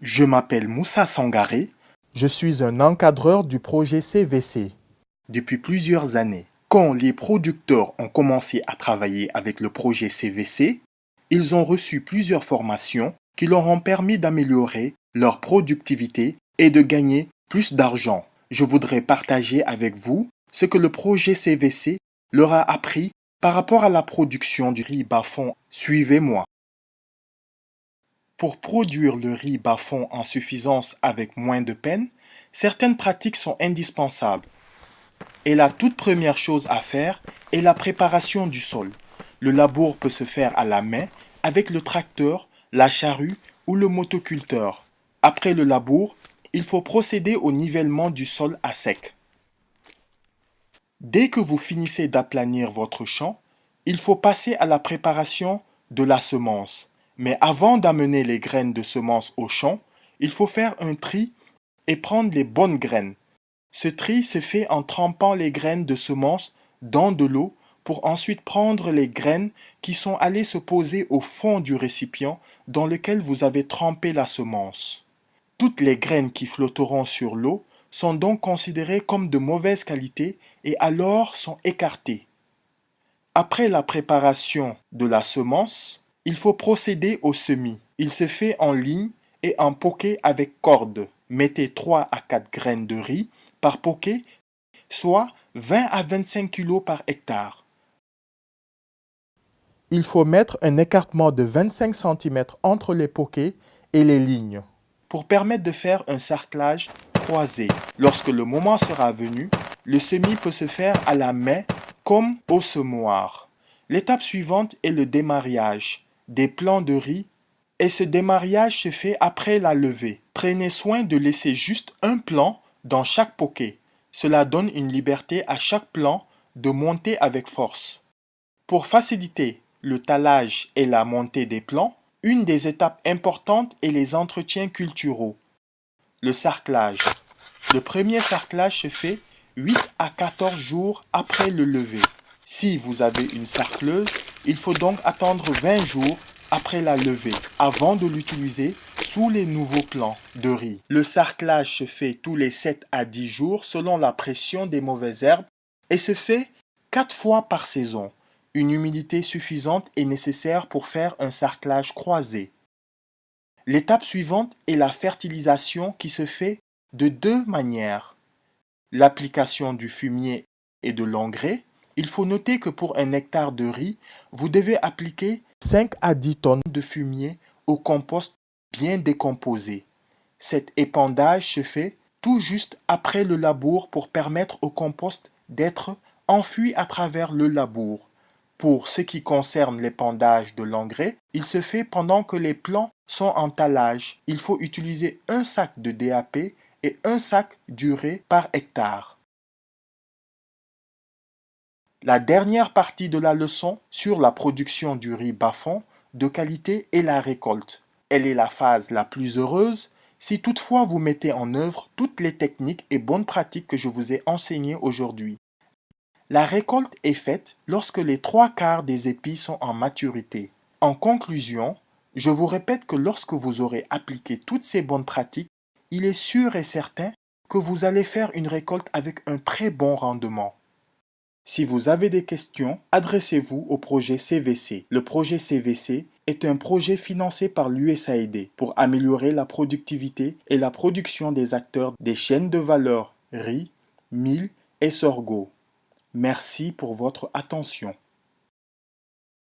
Je m'appelle Moussa Sangaré. Je suis un encadreur du projet CVC depuis plusieurs années. Quand les producteurs ont commencé à travailler avec le projet CVC, ils ont reçu plusieurs formations qui leur ont permis d'améliorer leur productivité et de gagner plus d'argent. Je voudrais partager avec vous ce que le projet CVC leur a appris par rapport à la production du riz bas-fond. Suivez-moi. Pour produire le riz bas-fond en suffisance avec moins de peine, certaines pratiques sont indispensables. Et la toute première chose à faire est la préparation du sol. Le labour peut se faire à la main avec le tracteur, la charrue ou le motoculteur. Après le labour, il faut procéder au nivellement du sol à sec. Dès que vous finissez d'aplanir votre champ, il faut passer à la préparation de la semence. Mais avant d'amener les graines de semence au champ, il faut faire un tri et prendre les bonnes graines. Ce tri se fait en trempant les graines de semence dans de l'eau pour ensuite prendre les graines qui sont allées se poser au fond du récipient dans lequel vous avez trempé la semence. Toutes les graines qui flotteront sur l'eau sont donc considérées comme de mauvaise qualité et alors sont écartées. Après la préparation de la semence, il faut procéder au semis. Il se fait en ligne et en poquet avec corde. Mettez 3 à 4 graines de riz par poquet, soit 20 à 25 kg par hectare. Il faut mettre un écartement de 25 cm entre les poquets et les lignes pour permettre de faire un sarclage croisé. Lorsque le moment sera venu, le semis peut se faire à la main comme au semoir. L'étape suivante est le démariage des plants de riz et ce démariage se fait après la levée. Prenez soin de laisser juste un plant dans chaque poquet. Cela donne une liberté à chaque plant de monter avec force. Pour faciliter le talage et la montée des plants, une des étapes importantes est les entretiens culturaux. Le sarclage. Le premier sarclage se fait 8 à 14 jours après le lever. Si vous avez une sarcleuse, il faut donc attendre 20 jours après la levée avant de l'utiliser sous les nouveaux plants de riz. Le sarclage se fait tous les 7 à 10 jours selon la pression des mauvaises herbes et se fait 4 fois par saison. Une humidité suffisante est nécessaire pour faire un sarclage croisé. L'étape suivante est la fertilisation qui se fait de deux manières. L'application du fumier et de l'engrais. Il faut noter que pour un hectare de riz, vous devez appliquer 5 à 10 tonnes de fumier au compost bien décomposé. Cet épandage se fait tout juste après le labour pour permettre au compost d'être enfui à travers le labour. Pour ce qui concerne l'épandage de l'engrais, il se fait pendant que les plants sont en talage. Il faut utiliser un sac de DAP et un sac d'urée par hectare. La dernière partie de la leçon sur la production du riz bas-fond de qualité est la récolte. Elle est la phase la plus heureuse si toutefois vous mettez en œuvre toutes les techniques et bonnes pratiques que je vous ai enseignées aujourd'hui. La récolte est faite lorsque les 3/4 des épis sont en maturité. En conclusion, je vous répète que lorsque vous aurez appliqué toutes ces bonnes pratiques, il est sûr et certain que vous allez faire une récolte avec un très bon rendement. Si vous avez des questions, adressez-vous au projet CVC. Le projet CVC est un projet financé par l'USAID pour améliorer la productivité et la production des acteurs des chaînes de valeur riz, mil et sorgho. Merci pour votre attention.